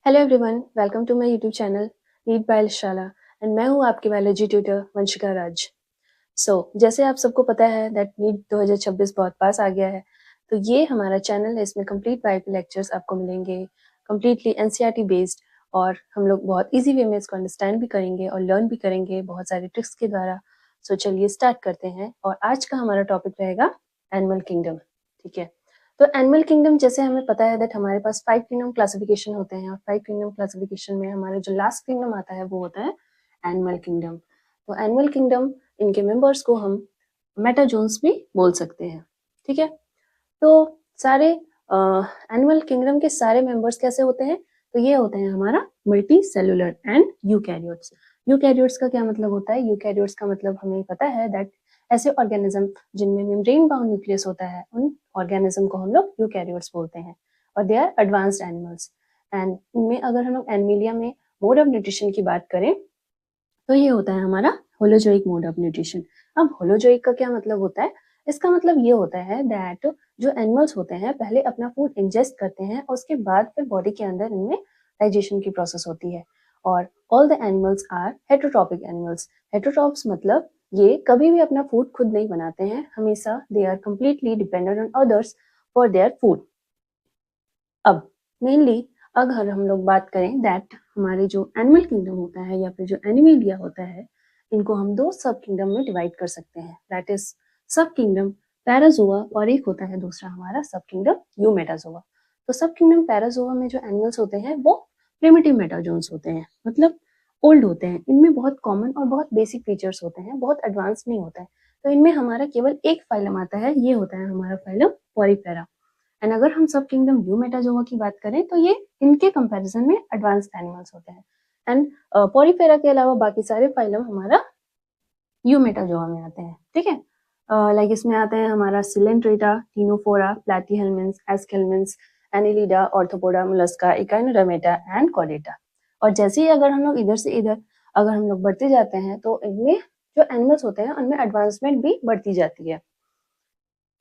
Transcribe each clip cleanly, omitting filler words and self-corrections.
Hello everyone, welcome to my YouTube channel NEET by Shala and मैं हूँ आपकी biology tutor Vanshika राज। जैसे आप सबको पता है दैट नीट 2026 बहुत पास आ गया है, तो ये हमारा चैनल है। इसमें कंप्लीट बायो लेक्चर्स आपको मिलेंगे, कम्प्लीटली एनसीईआरटी बेस्ड, और हम लोग बहुत इजी वे में इसको अंडरस्टैंड भी करेंगे और लर्न भी करेंगे बहुत सारे ट्रिक्स के द्वारा। चलिए स्टार्ट करते हैं, और आज का हमारा टॉपिक रहेगा एनिमल किंगडम। ठीक है, तो एनिमल किंगडम जैसे हमें पता है दैट हमारे पास 5 किंगडम क्लासिफिकेशन होते हैं, और 5 किंगडम क्लासिफिकेशन में हमारा जो लास्ट किंगडम आता है वो होता है एनिमल किंगडम। तो एनिमल किंगडम, इनके मेंबर्स को हम मेटाजोन्स भी बोल सकते हैं। ठीक है, तो सारे एनिमल किंगडम के सारे मेंबर्स कैसे होते हैं? तो ये होते हैं हमारा multi cellular and eukaryotes. Eukaryotes का क्या मतलब होता है? यूकैरियोट्स का मतलब हमें पता है दैट ऐसे ऑर्गेनिज्म जिनमें मेम्ब्रेन बाउंड न्यूक्लियस होता है, उन ऑर्गेनिज्म को हम लोग यूकैरियोट्स बोलते हैं, और they are advanced animals. And इनमें अगर हम लोग एनिमलिया में मोड ऑफ न्यूट्रिशन की बात करें तो ये होता है हमारा होलोजोइक मोड ऑफ न्यूट्रिशन। अब होलोजोइक का क्या मतलब होता है? इसका मतलब ये होता है दैट जो एनिमल्स होते हैं पहले अपना फूड इंजेस्ट करते हैं, और उसके बाद फिर बॉडी के अंदर इनमें डाइजेशन की प्रोसेस होती है। और all the animals are heterotrophic animals. Heterotrophs मतलब ये कभी भी अपना फूड खुद नहीं बनाते हैं, हमेशा they are completely dependent on others for their food. अब मेनली अगर हम लोग बात करें दैट हमारे जो एनिमल किंगडम होता है या फिर जो एनिमेलिया होता है, इनको हम दो सब किंगडम में डिवाइड कर सकते हैं, दैट इज सब किंगडम पैराजोआ, और एक होता है दूसरा हमारा सब किंगडम यूमेटाजोआ। तो सब किंगडम पैराजोआ में जो एनिमल्स होते हैं वो प्रिमिटिव मेटाजोन्स होते हैं, मतलब ओल्ड होते हैं। इनमें बहुत कॉमन और बहुत बेसिक फीचर्स होते हैं, बहुत एडवांस नहीं होता है। तो इनमें हमारा केवल एक फाइलम आता है, ये होता है हमारा फाइलम पॉरीफेरा। एंड अगर हम सब किंगडम यूमेटाजोआ की बात करें तो ये इनके कंपैरिजन में एडवांस्ड एनिमल्स होते हैं। एंड पॉरीफेरा के अलावा बाकी सारे फाइलम हमारा यूमेटाजोआ में आते हैं। ठीक है, लाइक इसमें आते हैं हमारा coelenterata, ctenophora, platyhelminthes, aschelminthes, annelida, arthropoda, mollusca, echinodermata and chordata. और जैसे ही अगर हम लोग इधर से इधर अगर हम लोग बढ़ते जाते हैं तो इनमें जो एनिमल्स होते हैं उनमें एडवांसमेंट भी बढ़ती जाती है।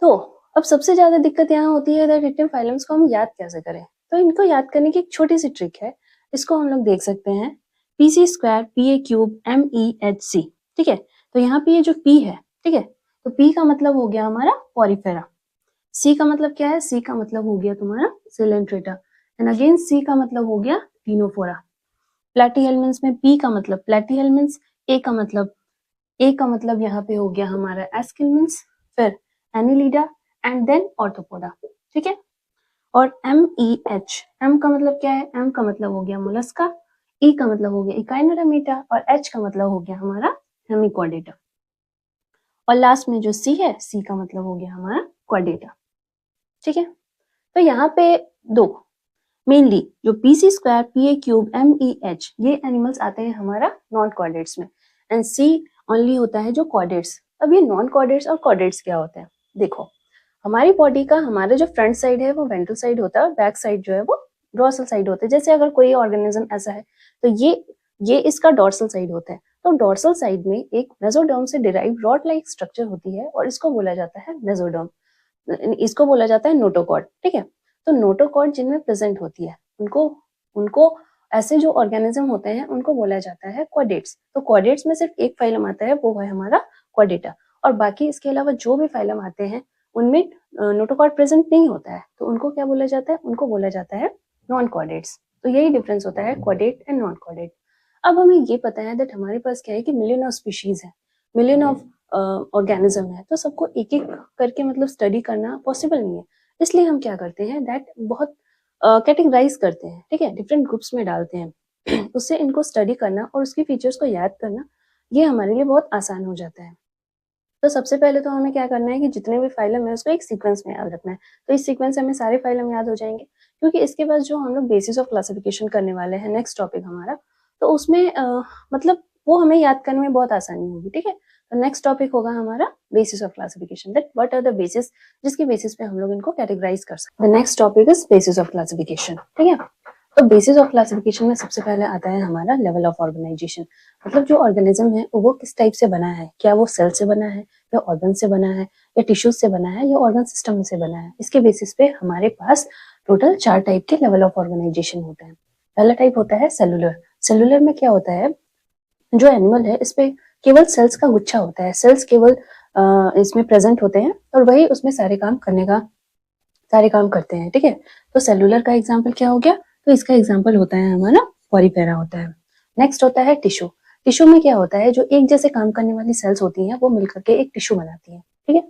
तो अब सबसे ज्यादा दिक्कत यहाँ होती है दैट इतने फाइलम्स को हम याद कैसे करें? तो इनको याद करने की एक छोटी सी ट्रिक है, इसको हम लोग देख सकते हैं PC square P A cube M E H C. ठीक है, तो यहाँ पे ये जो पी है, ठीक है, तो पी का मतलब हो गया हमारा पॉरीफेरा, सी का मतलब क्या है? सी का मतलब हो गया तुम्हारा सिलेंट्रेटा, एंड अगेन सी का मतलब हो गया टीनोफोरा। प्लैटीहेल्मिन्स में पी का मतलब प्लैटीहेल्मिन्स, ए का मतलब यहाँ पे हो गया हमारा एस्केल्मिन्स, फिर एनिलिडा एंड देन ऑर्थोपोडा। ठीक है, और एम ई एच, एम का मतलब क्या है? एम का मतलब हो गया मोलस्का, ई का मतलब हो गया इकाइनोडर्मेटा, और एच का मतलब हो गया हमारा हेमिकॉर्डेटा, और लास्ट में जो सी है, सी का मतलब हो गया हमारा कॉर्डेटा। ठीक है, तो यहाँ पे दो मेनली जो PC square P A cube M E H, ये एनिमल्स आते हैं हमारा नॉन कॉर्डेट्स में, एंड सी ओनली होता है जो कॉर्डेट्स। अब ये नॉन कॉर्डेट्स और कॉर्डेट्स क्या होते हैं? देखो, हमारी बॉडी का हमारा जो फ्रंट साइड है वो वेंट्रल साइड होता है, और बैक साइड जो है वो डोर्सल साइड होता है। जैसे अगर कोई ऑर्गेनिज्म ऐसा है तो ये इसका डोर्सल साइड होता है। तो डोर्सल साइड में एक मेसोडर्म से डिराइव रॉड लाइक स्ट्रक्चर होती है, और इसको बोला जाता है मेसोडर्म, इसको बोला जाता है नोटोकॉर्ड। ठीक है, तो नोटोकॉर्ड जिनमें प्रेजेंट होती है उनको उनको ऐसे जो ऑर्गेनिज्म होते हैं उनको बोला जाता है क्वाड्रेट्स। तो क्वाड्रेट्स में सिर्फ एक फाइलम आता है, वो है हमारा क्वाड्रेटा, और बाकी इसके अलावा जो भी फाइलम आते हैं उनमें नोटोकॉर्ड प्रेजेंट नहीं होता है, तो उनको क्या बोला जाता है? उनको बोला जाता है नॉन क्वाड्रेट्स। तो यही डिफरेंस होता है क्वाड्रेट एंड नॉन क्वाड्रेट। अब हमें ये पता है दैट हमारे पास क्या है कि मिलियन ऑफ स्पीशीज है, मिलियन ऑफ ऑर्गेनिज्म है, तो सबको एक एक करके मतलब स्टडी करना पॉसिबल नहीं है। इसलिए हम क्या करते हैं दैट बहुत कैटेगराइज करते हैं, ठीक है, डिफरेंट ग्रुप्स में डालते हैं उससे इनको स्टडी करना और उसकी फीचर्स को याद करना ये हमारे लिए बहुत आसान हो जाता है। तो सबसे पहले तो हमें क्या करना है कि जितने भी फाइलम है उसको एक सीक्वेंस में याद रखना है। तो इस सीक्वेंस से हमें सारे फाइलम याद हो जाएंगे, क्योंकि इसके बाद जो हम लोग बेसिस ऑफ क्लासिफिकेशन करने वाले हैं नेक्स्ट टॉपिक हमारा, तो उसमें मतलब वो हमें याद करने में बहुत आसानी होगी। ठीक है, तो नेक्स्ट टॉपिक होगा हमारा basis of classification, that what are the basis जिसके बेसिस पे हम लोग इनको कैटेगराइज कर सकते हैं। The next topic is basis of classification. ठीक है, तो बेसिस ऑफ क्लासिफिकेशन में सबसे पहले आता है हमारा लेवल ऑफ ऑर्गेनाइजेशन, मतलब जो ऑर्गेनिज्म है वो किस टाइप से बना है, क्या वो सेल से बना है या ऑर्गन से बना है या टिश्यूज से बना है या ऑर्गन सिस्टम से बना है। इसके बेसिस पे हमारे पास टोटल 4 टाइप के लेवल ऑफ ऑर्गेनाइजेशन होते हैं। पहला टाइप होता है सेलुलर। सेलुलर में क्या होता है, जो एनिमल है इस पे केवल सेल्स का गुच्छा होता है, सेल्स केवल इसमें प्रेजेंट होते हैं और वही उसमें सारे काम करते हैं, ठीक है। तो सेलुलर का एग्जाम्पल क्या हो गया, तो इसका एग्जाम्पल होता है हमारा पॉरीफेरा होता है। नेक्स्ट होता है टिश्यू। टिश्यू में क्या होता है, जो एक जैसे काम करने वाली सेल्स होती हैं वो मिलकर के एक टिश्यू बनाती है, ठीक है।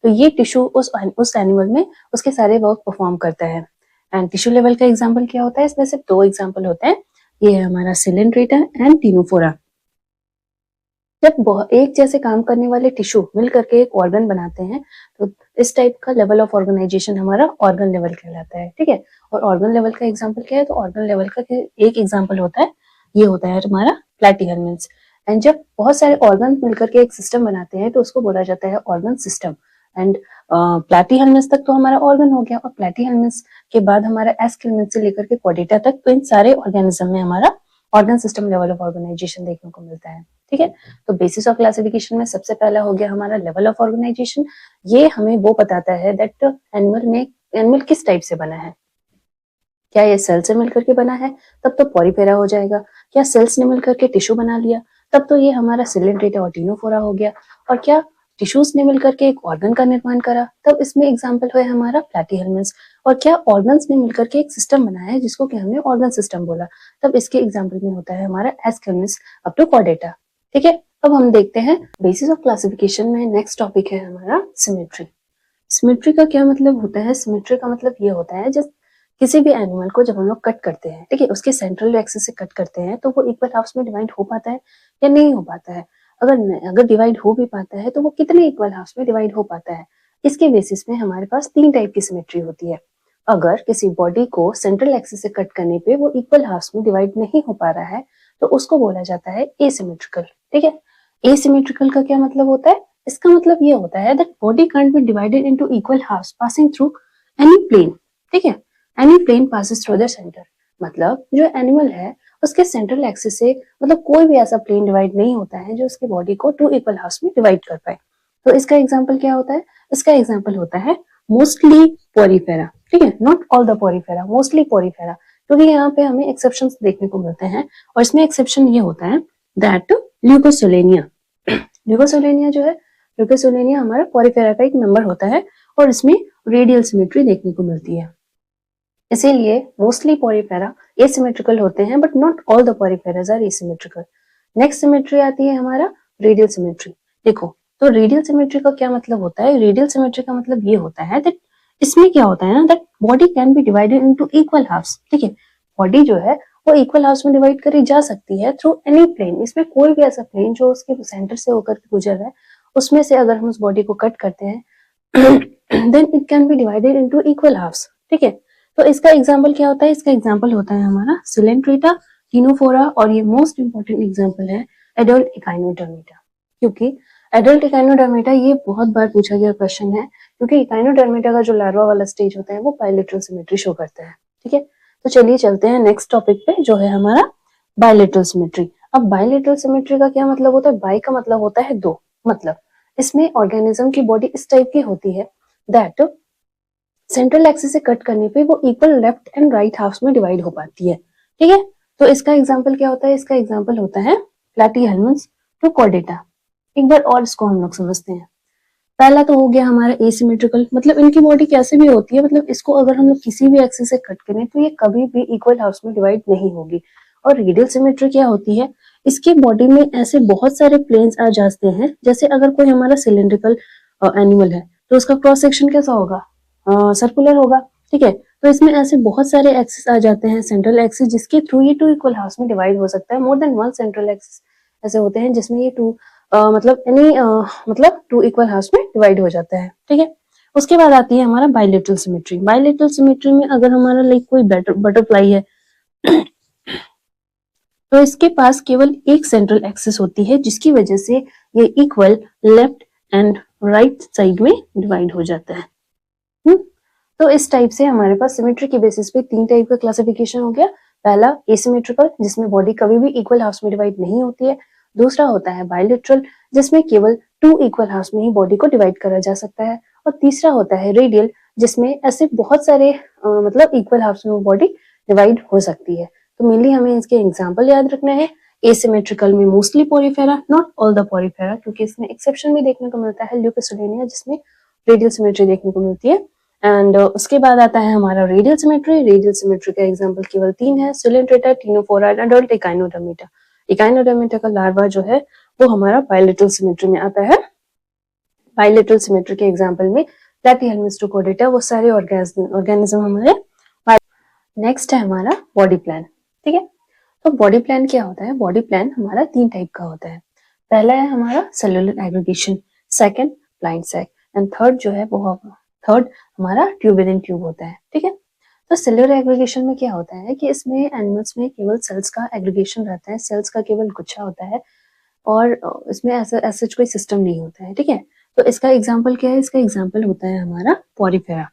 तो ये टिश्यू उस एनिमल में उसके सारे वर्क परफॉर्म करता है। एंड टिश्यू लेवल का एग्जाम्पल क्या होता है, इसमें सिर्फ 2 एग्जाम्पल होते हैं, ये है हमारा सिलेंड्रेटा एंड टिनोफोरा। जब एक जैसे काम करने वाले टिश्यू मिल करके एक ऑर्गन बनाते हैं तो इस टाइप का लेवल ऑफ ऑर्गेनाइजेशन हमारा ऑर्गन लेवल कहलाता है, ठीक है। और ऑर्गन लेवल का एग्जांपल क्या है, तो ऑर्गन लेवल का एक एग्जांपल होता है, ये होता है हमारा प्लैटीहेल्मिन्थ। एंड जब बहुत सारे ऑर्गन मिलकर के एक सिस्टम बनाते हैं तो उसको बोला जाता है ऑर्गन सिस्टम। एंड प्लैटीहेल्मिन्थ तक तो हमारा ऑर्गन हो गया, और प्लैटीहेल्मिन्थ के बाद हमारा एस्केल्मिन्थ से लेकर के क्वाड्रेटा तक, तो इन सारे ऑर्गेनिज्म में हमारा organ system level of organization देखने को मिलता है, ठीक है। तो बेसिस ऑफ क्लासिफिकेशन में सबसे पहला हो गया हमारा लेवल ऑफ ऑर्गेनाइजेशन। ये हमें वो बताता है दैट एनिमल किस टाइप से बना है। क्या ये सेल से मिलकर के बना है, तब तो पॉरीफेरा हो जाएगा। क्या सेल्स ने मिलकर के टिश्यू बना लिया, तब तो ये हमारा सिलेंड्रेटा और टिनोफोरा हो गया। और क्या टिश्यूज ने मिलकर के एक ऑर्गन का निर्माण करा, तब इसमें एग्जाम्पल है हमारा प्लैटीहेल्मिन्थ। और क्या ऑर्गन्स ने मिलकर के एक सिस्टम बनाया है जिसको कि हमने ऑर्गन सिस्टम बोला, तब इसके एग्जाम्पल में होता है हमारा एस्केल्मिन्थ अप टू क्वाड्रेटा, ठीक है। अब हम देखते हैं बेसिस ऑफ क्लासिफिकेशन में नेक्स्ट टॉपिक है हमारा सिमेट्री। सिमेट्री का क्या मतलब होता है, सिमेट्री का मतलब ये होता है जब किसी भी एनिमल को जब हम लोग कट करते हैं, ठीक है, उसके सेंट्रल एक्सिस से कट करते हैं तो वो इक्वल हाफ्स में डिवाइड हो पाता है या नहीं हो पाता है। अगर डिवाइड हो भी पाता है तो वो कितने इक्वल हाफ्स में डिवाइड हो पाता है। इसके बेसिस में हमारे पास 3 टाइप की सिमेट्री होती है। अगर किसी बॉडी को सेंट्रल एक्सिस से कट करने पे वो इक्वल हाफ्स में डिवाइड नहीं हो पा रहा है तो उसको बोला जाता है एसिमेट्रिकल, ठीक है। एसिमेट्रिकल का क्या मतलब होता है, इसका मतलब ये होता है that body can't be divided into equal halves passing through any plane, ठीक है। Any plane passes through the centre, मतलब जो एनिमल है उसके सेंट्रल एक्सिस से मतलब कोई भी ऐसा प्लेन डिवाइड नहीं होता है जो उसके बॉडी को 2 इक्वल हाफ्स में डिवाइड कर पाए। तो इसका एग्जांपल क्या होता है, इसका एग्जांपल होता है मोस्टली पॉरीफेरा, ठीक है, not all the Porifera, mostly Porifera. क्योंकि यहाँ पे हमें एक्सेप्शंस देखने को मिलते हैं और इसमें एक्सेप्शन ये होता है दैट ल्यूकोसोलेनिया। ल्यूकोसोलेनिया जो है, ल्यूकोसोलेनिया हमारा पॉरीफेरा का एक मेंबर होता है और इसमें रेडियल सिमेट्री देखने को मिलती है। इसीलिए मोस्टली पॉरीफेरा एसिमेट्रिकल होते हैं but not all the poriferas are asymmetrical. Next symmetry आती है हमारा रेडियल सिमेट्री। देखो, तो रेडियल सिमेट्री का क्या मतलब होता है, रेडियल सिमेट्री का मतलब ये होता है दैट इसमें क्या होता है ना, that body can be divided into equal halves, ठीक है। बॉडी जो है वो इक्वल हाफ्स में डिवाइड करी जा सकती है थ्रू एनी प्लेन। इसमें कोई भी ऐसा प्लेन जो उसके सेंटर से होकर के गुजर रहा है, उसमें से अगर हम उस बॉडी को कट करते हैं then it can be divided into equal halves, ठीक है। तो इसका एग्जाम्पल क्या होता है, इसका एग्जाम्पल होता है हमारा सिलेंट्रेटा, टिनोफोरा, और ये मोस्ट इंपॉर्टेंट एग्जाम्पल है एडल्ट इकाइनोडर्मेटा। क्योंकि एडल्ट इकाइनोडर्मेटा ये बहुत बार पूछा गया क्वेश्चन है, क्योंकि इकाइनोडर्मेटा का जो लार्वा वाला स्टेज होता है वो बायलेटरल सिमेट्री शो करता है, ठीक है। तो चलिए चलते हैं नेक्स्ट टॉपिक पे जो है हमारा बायलेटरल सिमेट्री। अब बायलेटरल सिमेट्री का क्या मतलब होता है, बाई का मतलब होता है 2, मतलब इसमें ऑर्गेनिज्म की बॉडी इस टाइप की होती है दैट सेंट्रल एक्सिस से कट करने पे वो equal left and right halves में डिवाइड हो पाती है, ठीक है। तो इसका एग्जांपल क्या होता है, इसका एग्जांपल होता है प्लैटीहेल्मिन्थ टू क्वाड्रेटा। एक बार और इसको हम लोग समझते हैं। पहला तो हो गया हमारा एसिमेट्रिकल, मतलब इनकी बॉडी कैसे भी होती है, मतलब इसको अगर हम लोग किसी भी एक्सिस से कट करें तो ये कभी भी इक्वल हाफ्स में डिवाइड नहीं होगी। और रेडियल सिमेट्री क्या होती है, इसकी बॉडी में ऐसे बहुत सारे प्लेन्स आ जाते हैं, जैसे अगर कोई हमारा सिलेंड्रिकल एनिमल है तो उसका क्रॉस सेक्शन कैसा होगा, सर्कुलर होगा, ठीक है। तो इसमें ऐसे बहुत सारे एक्सिस आ जाते हैं, सेंट्रल एक्सिस जिसके थ्रू ये 2 इक्वल हाफ्स में डिवाइड हो सकता है। मोर देन 1 सेंट्रल एक्सिस ऐसे होते हैं जिसमें ये 2 मतलब 2 इक्वल हाफ्स में डिवाइड हो जाता है, ठीक है। उसके बाद आती है हमारा बायलेटरल सिमेट्री। बायलेटरल सिमेट्री में अगर हमारा लाइक कोई बटरफ्लाई है तो इसके पास केवल एक सेंट्रल एक्सिस होती है जिसकी वजह से ये equal left and right side में डिवाइड हो जाता है। तो इस टाइप से हमारे पास सिमेट्री के बेसिस पे 3 टाइप का क्लासिफिकेशन हो गया। पहला एसिमेट्रिकल, जिसमें बॉडी कभी भी इक्वल हाफ्स में डिवाइड नहीं होती है। दूसरा होता है बायलेटरल, जिसमें केवल 2 इक्वल हाफ्स में ही बॉडी को डिवाइड करा जा सकता है। और तीसरा होता है रेडियल, जिसमें ऐसे बहुत सारे मतलब इक्वल हाफ्स में वो बॉडी डिवाइड हो सकती है। तो मेनली हमें इसके एग्जाम्पल याद रखना है। एसिमेट्रिकल में mostly Porifera, not all the Porifera, क्योंकि इसमें एक्सेप्शन भी देखने को मिलता है, ल्यूकोसिडेनिया, जिसमें रेडियल सिमेट्री देखने को मिलती है। एंड उसके बाद आता है हमारा रेडियल सिमेट्री। रेडियल सिमेट्री का एग्जांपल केवल 3 है, सिलेंट्रेटा, टिनोफोरा, एडल्ट इकाइनोडर्मिटा। इकाइनोडर्मिटा का लार्वा जो है वो हमारा बायलेटरल सिमेट्री में आता है। बायलेटरल सिमेट्री के एग्जांपल में प्लैटीहेल्मिन्थ टू कॉर्डेटा, वो सारे ऑर्गेनिज्म हमारे। नेक्स्ट है हमारा बॉडी प्लान। ठीक है, तो बॉडी प्लान क्या होता है? बॉडी प्लान हमारा 3 टाइप का होता है। पहला है हमारा cellular aggregation, second blind sac, and third जो है वो हमारा ट्यूब विद इन ट्यूब होता है। ठीक है, तो सेलुलर एग्रीगेशन में क्या होता है कि इसमें एनिमल्स में केवल सेल्स का एग्रीगेशन रहता है, सेल्स का केवल गुच्छा होता है, और इसमें ऐसा कोई सिस्टम नहीं होता है। ठीक है, तो इसका एग्जाम्पल क्या है? इसका एग्जाम्पल होता है हमारा पोरीफेरा।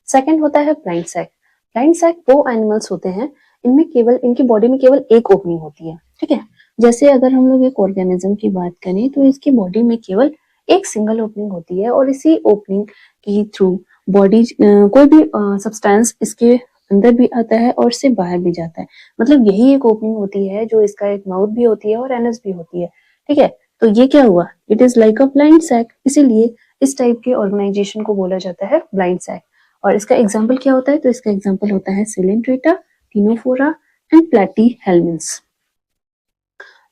सेकंड होता है ब्लाइंड सैक। ब्लाइंड सैक वो एनिमल्स होते हैं इनमें केवल, इनकी बॉडी में केवल एक ओपनिंग होती है। ठीक है, जैसे अगर हम लोग एक ऑर्गेनिज्म की बात करें तो इसकी बॉडी में केवल एक सिंगल ओपनिंग होती है, और इसी ओपनिंग के थ्रू बॉडी कोई भी सब्सटेंस इसके अंदर भी आता है और इससे बाहर भी जाता है। मतलब यही एक ओपनिंग होती है जो इसका एक माउथ भी होती है और एनस भी होती है। ठीक है, तो ये क्या हुआ? It is like a blind sac, इसीलिए इस टाइप के ऑर्गेनाइजेशन को बोला जाता है ब्लाइंड सैक। और इसका एग्जाम्पल क्या होता है? तो इसका एग्जाम्पल होता है सिलेंट्रेटा, टिनोफोरा एंड प्लैटीहेल्मिन्थ।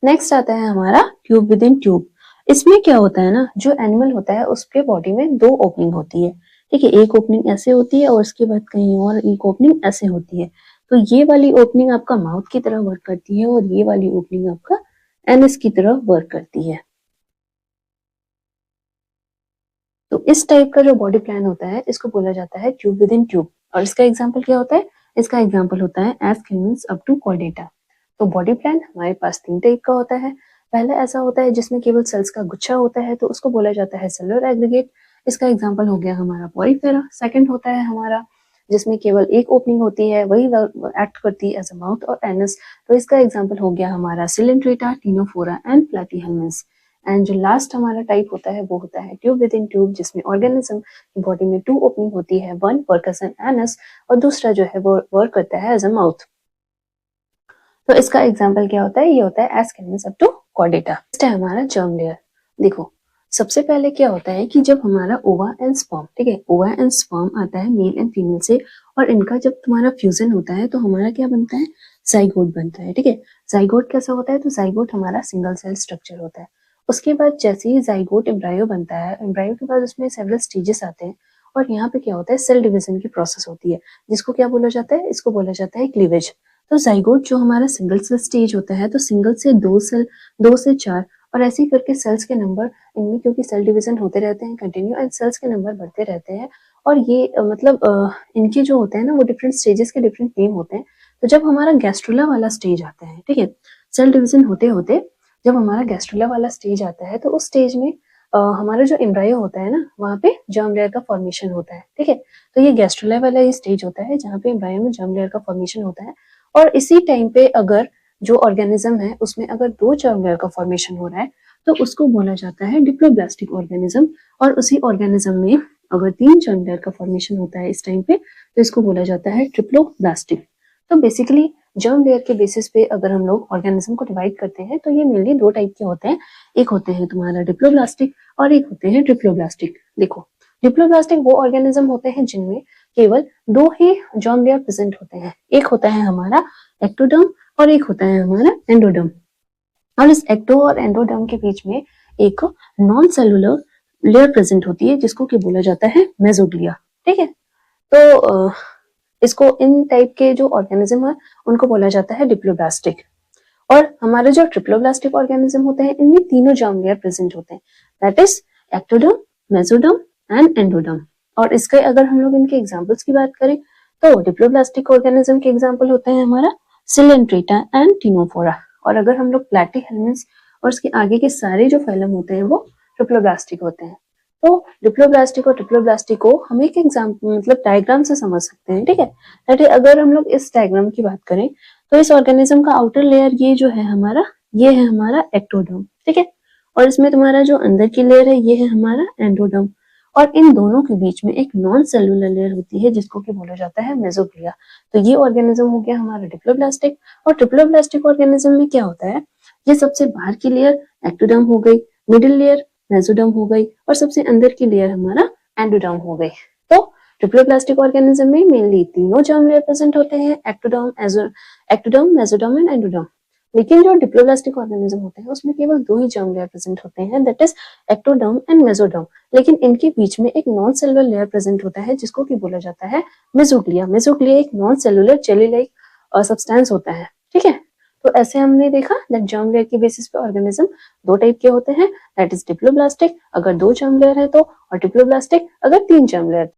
नेक्स्ट आता है हमारा ट्यूब विद इन ट्यूब। इसमें क्या होता है ना, जो एनिमल होता है उसके बॉडी में 2 ओपनिंग होती है। ठीक है, एक ओपनिंग ऐसे होती है और उसके बाद कहीं और एक ओपनिंग ऐसे होती है। तो ये वाली ओपनिंग आपका माउथ की तरह वर्क करती है और ये वाली ओपनिंग आपका एनस की तरह वर्क करती है। तो इस टाइप का जो बॉडी प्लान होता है इसको बोला जाता है ट्यूब विद इन ट्यूब। और इसका एग्जाम्पल क्या होता है? इसका एग्जाम्पल होता है एस्केलमेंट्स अप टू कॉर्डेटा। तो बॉडी प्लान हमारे पास 3 टाइप का होता है। पहला ऐसा होता है जिसमें केवल सेल्स का गुच्छा होता है, तो उसको बोला जाता है सेलुलर एग्रीगेट। इसका एग्जाम्पल हो गया हमारा पोरीफेरा। सेकंड होता है हमारा जिसमें केवल एक ओपनिंग होती है, वही एक्ट करती है एज अ माउथ और एनस, तो इसका एग्जाम्पल हो गया हमारा Coelenterata, Ctenophora and Platyhelminth. And जो लास्ट हमारा टाइप होता है वो होता है ट्यूब विद इन ट्यूब, जिसमें ऑर्गेनिज्म की बॉडी में 2 ओपनिंग होती है, one work as an anus और दूसरा जो है वो वर्क करता है एज अ माउथ। तो इसका एग्जाम्पल क्या होता है? ये होता है Aschelminthes up to Chordata. Next है हमारा जर्म लेयर। देखो, सबसे पहले क्या होता है कि जब हमारा ओवा एंड स्पर्म, ठीक है, ओवा एंड स्पर्म आता है मेल एंड फीमेल से, और इनका जब तुम्हारा फ्यूजन होता है तो हमारा क्या बनता है? जाइगोट बनता है। ठीक है, जाइगोट कैसा होता है? तो जाइगोट हमारा सिंगल सेल स्ट्रक्चर होता है। उसके बाद जैसे ही जाइगोट एम्ब्रायो बनता है, एम्ब्रायो के बाद उसमें सेवरल स्टेजेस आते हैं, और यहाँ पे क्या होता है? सेल डिवीजन की प्रोसेस होती है, जिसको क्या बोला जाता है? इसको बोला जाता है क्लीवेज। तो जाइगोट जो हमारा सिंगल सेल स्टेज होता है, तो सिंगल से 2 सेल, 2 से 4, और ऐसे ही करके सेल्स के नंबर इनमें, क्योंकि सेल डिवीजन होते रहते हैं कंटिन्यू, एंड सेल्स के नंबर बढ़ते रहते हैं। और ये इनके जो होते हैं ना वो डिफरेंट स्टेजेस के डिफरेंट नेम होते हैं। तो जब हमारा गैस्ट्रुला वाला स्टेज आता है, ठीक है, सेल डिवीजन होते होते जब हमारा गैस्ट्रुला वाला स्टेज आता है, तो उस स्टेज में हमारा जो एम्ब्रायो होता है ना, वहाँ पे जर्म लेयर का फॉर्मेशन होता है। ठीक है, तो ये गैस्ट्रुला वाला ये स्टेज होता है जहाँ पे एम्ब्रायो में जर्म लेयर का फॉर्मेशन होता है। और इसी टाइम पे अगर जो ऑर्गेनिज्म है उसमें अगर 2 जर्म लेयर का फॉर्मेशन हो रहा है, तो उसको बोला जाता है डिप्लोब्लास्टिक ऑर्गेनिज्म। और उसी ऑर्गेनिज्म में अगर 3 जर्म लेयर का फॉर्मेशन होता है इस टाइम पे, तो इसको बोला जाता है ट्रिप्लोब्लास्टिक। तो बेसिकली जर्म लेयर के बेसिस पे अगर हम लोग ऑर्गेनिज्म को डिवाइड करते हैं तो ये मेनली 2 टाइप के होते हैं। एक होते हैं तुम्हारा डिप्लोब्लास्टिक और एक होते हैं ट्रिप्लोब्लास्टिक। देखो, डिप्लोब्लास्टिक वो ऑर्गेनिज्म होते हैं जिनमें केवल 2 ही जर्म लेयर प्रेजेंट होते हैं। एक होता है हमारा एक्टोडर्म और एक होता है हमारा एंडोडर्म। और इस एक्टो और एंडोडर्म के बीच में एक नॉन सेलुलर लेयर प्रेजेंट होती है जिसको कि बोला जाता है मेसोग्लिया। ठीक है, तो इसको इन टाइप के जो ऑर्गेनिज्म है उनको बोला जाता है डिप्लोब्लास्टिक। और हमारे जो ट्रिप्लोब्लास्टिक ऑर्गेनिज्म होते हैं इनमें तीनों जर्म लेयर प्रेजेंट होते हैं, that is ectoderm, mesoderm and endoderm. और इसके अगर हम लोग इनके एग्जांपल्स की बात करें तो डिप्लोब्लास्टिक ऑर्गेनिज्म के एग्जांपल होते हैं हमारा सिलेंट्रेटा एंड टिनोफोरा। और अगर हम लोग प्लैटीहेल्मिन्थ और उसके आगे के सारे जो फाइलम होते हैं वो ट्रिप्लोब्लास्टिक होते हैं। तो डिप्लोब्लास्टिक और ट्रिप्लोब्लास्टिक को हम एक एग्जांपल मतलब डायग्राम से समझ सकते हैं। ठीक है, दैट इज अगर हम लोग इस डायग्राम की बात करें तो इस ऑर्गेनिज्म का आउटर लेयर ये जो है हमारा, ये है हमारा एक्टोडर्म। ठीक है, और इसमें तुम्हारा जो अंदर की लेयर है ये है हमारा एंडोडर्म। और इन दोनों के बीच में एक नॉन सेलुलर लेयर होती है जिसको कि बोला जाता है मेसोग्लिया। तो ये ऑर्गेनिज्म हो गया हमारा डिप्लोब्लास्टिक। और ट्रिप्लोब्लास्टिक ऑर्गेनिज्म में क्या होता है, ये सबसे बाहर की लेयर एक्टोडर्म हो गई, मिडिल लेयर मेसोडर्म हो गई और सबसे अंदर की लेयर हमारा एंडोडर्म हो गई। तो ट्रिप्लोब्लास्टिक ऑर्गेनिज्म में मेनली तीनों जर्म लेयर प्रेजेंट होते हैं, एक्टोडर्म, मेसोडर्म एंड एंडोडर्म। लेकिन जो डिप्लोब्लास्टिक ऑर्गेनिज्म होते हैं उसमें केवल दो ही जर्म लेयर प्रेजेंट होते हैं, that is ectoderm and mesoderm. लेकिन इनके बीच में एक नॉन सेलुलर लेयर प्रेजेंट होता है जिसको कि बोला जाता है मेसोग्लिया। मेसोग्लिया एक non cellular jelly like substance होता है, ठीक है। तो ऐसे हमने देखा दैट जर्म लेयर के बेसिस पे ऑर्गेनिज्म दो टाइप के होते हैं, दैट इज डिप्लोब्लास्टिक अगर दो जर्म लेयर है तो, और डिप्लोब्लास्टिक अगर तीन जर्म लेयर।